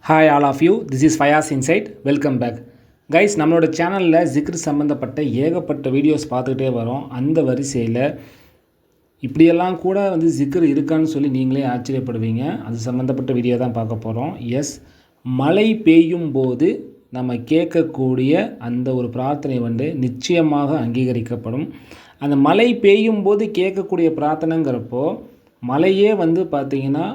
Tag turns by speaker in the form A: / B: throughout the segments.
A: Hi all of you, this is Fayaz insight. Welcome back guys. நம்மளோட சேனலில் ஜிக்ர் சம்மந்தப்பட்ட ஏகப்பட்ட வீடியோஸ் பார்த்துக்கிட்டே வரோம். அந்த வரிசையில் இப்படியெல்லாம் கூட ஜிக்ர் இருக்கான்னு சொல்லி நீங்களே ஆச்சரியப்படுவீங்க. அது சம்மந்தப்பட்ட வீடியோ தான் பார்க்க போகிறோம். எஸ், மழை பெய்யும் போது நம்ம கேட்கக்கூடிய அந்த ஒரு பிரார்த்தனை நிச்சயமாக அங்கீகரிக்கப்படும். அந்த மழை பெய்யும் போது கேட்கக்கூடிய பிரார்த்தனைங்கிறப்போ மழையே பார்த்திங்கன்னா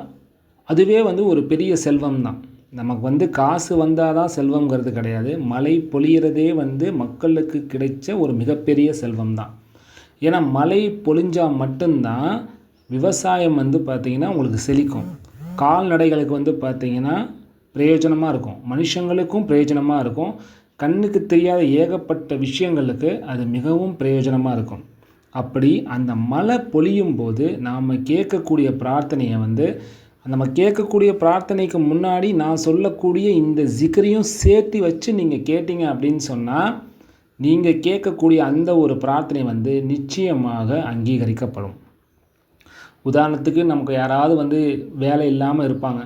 A: அதுவே ஒரு பெரிய செல்வம் தான். நமக்கு காசு வந்தால் தான் செல்வங்கிறது கிடையாது. மழை பொழியிறதே மக்களுக்கு கிடைச்ச ஒரு மிகப்பெரிய செல்வம் தான். ஏன்னா மழை பொழிஞ்சால் மட்டும்தான் விவசாயம் பார்த்திங்கன்னா உங்களுக்கு செழிக்கும். கால்நடைகளுக்கு பார்த்திங்கன்னா பிரயோஜனமாக இருக்கும், மனுஷங்களுக்கும் பிரயோஜனமாக இருக்கும், கண்ணுக்கு தெரியாத ஏகப்பட்ட விஷயங்களுக்கு அது மிகவும் பிரயோஜனமாக இருக்கும். அப்படி அந்த மழை பொழியும் போது நாம் கேட்கக்கூடிய பிரார்த்தனையை நம்ம கேட்கக்கூடிய பிரார்த்தனைக்கு முன்னாடி நான் சொல்லக்கூடிய இந்த ஜிக்ரையும் சேர்த்து வச்சு நீங்கள் கேட்டீங்க அப்படின்னு சொன்னால் நீங்கள் கேட்கக்கூடிய அந்த ஒரு பிரார்த்தனை நிச்சயமாக அங்கீகரிக்கப்படும். உதாரணத்துக்கு நமக்கு யாராவது வேலை இல்லாமல் இருப்பாங்க.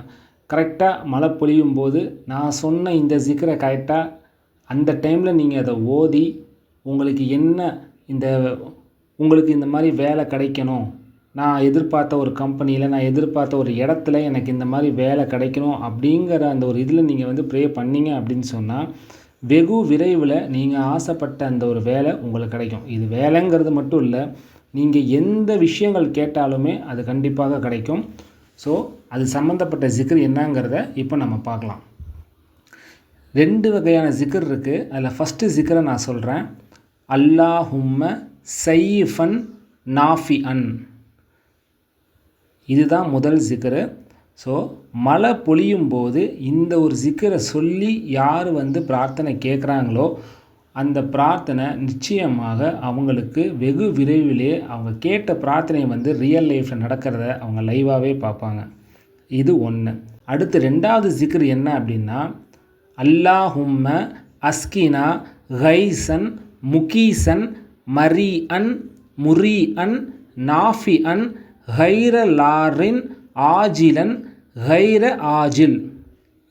A: கரெக்டாக மழை பொழியும் போது நான் சொன்ன இந்த ஜிக்ரை கரெக்டாக அந்த டைமில் நீங்கள் அதை ஓதி உங்களுக்கு உங்களுக்கு இந்த மாதிரி வேலை கிடைக்கணும், நான் எதிர்பார்த்த ஒரு கம்பெனியில், நான் எதிர்பார்த்த ஒரு இடத்துல எனக்கு இந்த மாதிரி வேலை கிடைக்கணும் அப்படிங்கிற அந்த ஒரு இதில் நீங்கள் ப்ரே பண்ணிங்க அப்படின்னு சொன்னால் வெகு விரைவில் நீங்கள் ஆசைப்பட்ட அந்த ஒரு வேலை உங்களுக்கு கிடைக்கும். இது வேலைங்கிறது மட்டும் இல்லை, நீங்கள் எந்த விஷயங்கள் கேட்டாலுமே அது கண்டிப்பாக கிடைக்கும். ஸோ அது சம்மந்தப்பட்ட ஜிக்ர் என்னங்கிறத இப்போ நம்ம பார்க்கலாம். 2 வகையான ஜிக்ர் இருக்குது. அதில் ஃபஸ்ட்டு ஜிக்ரை நான் சொல்கிறேன். அல்லாஹும்ம சைஃபன் நாஃபிஅன், இதுதான் முதல் ஜிக்ரு. ஸோ மழை பொழியும் போது இந்த ஒரு ஜிக்கரை சொல்லி யார் பிரார்த்தனை கேட்குறாங்களோ அந்த பிரார்த்தனை நிச்சயமாக அவங்களுக்கு வெகு விரைவிலே அவங்க கேட்ட பிரார்த்தனை ரியல் லைஃப்பில் நடக்கிறத அவங்க லைவாகவே பார்ப்பாங்க. இது ஒன்று. அடுத்து 2வது ஜிக்ரு என்ன அப்படின்னா, அல்லாஹும்ம அஸ்கினா கைசன் முகீசன் மரீஅன் முரீஅன் நாஃபிஅன் கைர லாரின் ஆஜிலன் கைர ஆஜில்.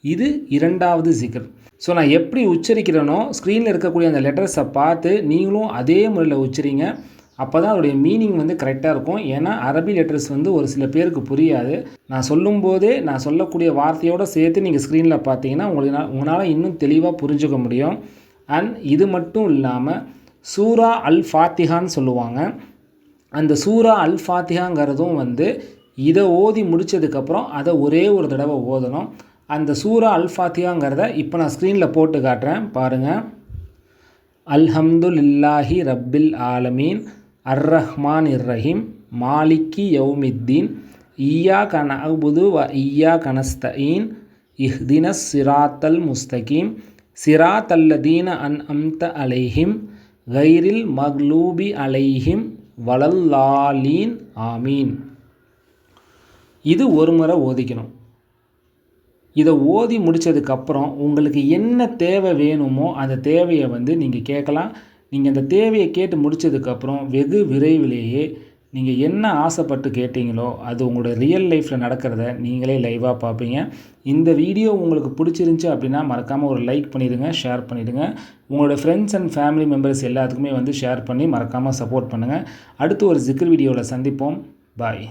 A: இது 2வது ஜிக்ர். ஸோ நான் எப்படி உச்சரிக்கிறேனோ ஸ்க்ரீனில் இருக்கக்கூடிய அந்த லெட்டர்ஸை பார்த்து நீங்களும் அதே முறையில் உச்சரிங்க. அப்போ தான் அதோடைய மீனிங் கரெக்டாக இருக்கும். ஏன்னா அரபி லெட்டர்ஸ் ஒரு சில பேருக்கு புரியாது. நான் சொல்லும்போதே நான் சொல்லக்கூடிய வார்த்தையோடு சேர்த்து நீங்கள் ஸ்க்ரீனில் பார்த்தீங்கன்னா உங்களால் இன்னும் தெளிவாக புரிஞ்சுக்க முடியும். அண்ட் இது மட்டும் இல்லாமல் சூரா அல் ஃபாத்திஹான்னு சொல்லுவாங்க. அந்த சூரா அல் ஃபாத்திஹாங்கிறதும் இதை ஓதி முடித்ததுக்கப்புறம் அதை ஒரே ஒரு தடவை ஓதணும். அந்த சூரா அல் ஃபாத்திஹாங்கிறத இப்போ நான் ஸ்க்ரீனில் போட்டு காட்டுறேன் பாருங்கள். அல்ஹம்துலில்லாஹி ரப்பில் ஆலமீன் அர்ரஹ்மான் இர்ரஹீம் மாலிக்கி யௌமித்தீன் இய்யாக நஅபுது வ இய்யாக நஸ்தஈன் இஹ்தினஸ் சிராத்தல் முஸ்தகீம் சிராத்தல்லதீன அன்அம்த அலைஹிம் கைரில் மக்லூபி அலைஹிம் வலல்லாலீன் ஆமீன். இது ஒரு முறை ஓதிக்கணும். இதை ஓதி முடித்ததுக்கப்புறம் உங்களுக்கு என்ன தேவை வேணுமோ அந்த தேவையை நீங்கள் கேட்கலாம். நீங்கள் அந்த தேவையை கேட்டு முடித்ததுக்கப்புறம் வெகு விரைவிலேயே நீங்கள் என்ன ஆசைப்பட்டு கேட்டீங்களோ அது உங்களோட ரியல் லைஃப்பில் நடக்கிறத நீங்களே லைவாக பார்ப்பீங்க. இந்த வீடியோ உங்களுக்கு பிடிச்சிருந்துச்சி அப்படின்னா மறக்காமல் ஒரு லைக் பண்ணிடுங்க, ஷேர் பண்ணிவிடுங்க. உங்களோட ஃப்ரெண்ட்ஸ் அண்ட் ஃபேமிலி மெம்பர்ஸ் எல்லாத்துக்குமே ஷேர் பண்ணி மறக்காமல் சப்போர்ட் பண்ணுங்கள். அடுத்து ஒரு ஜிக்ர் வீடியோவில் சந்திப்போம். பாய்.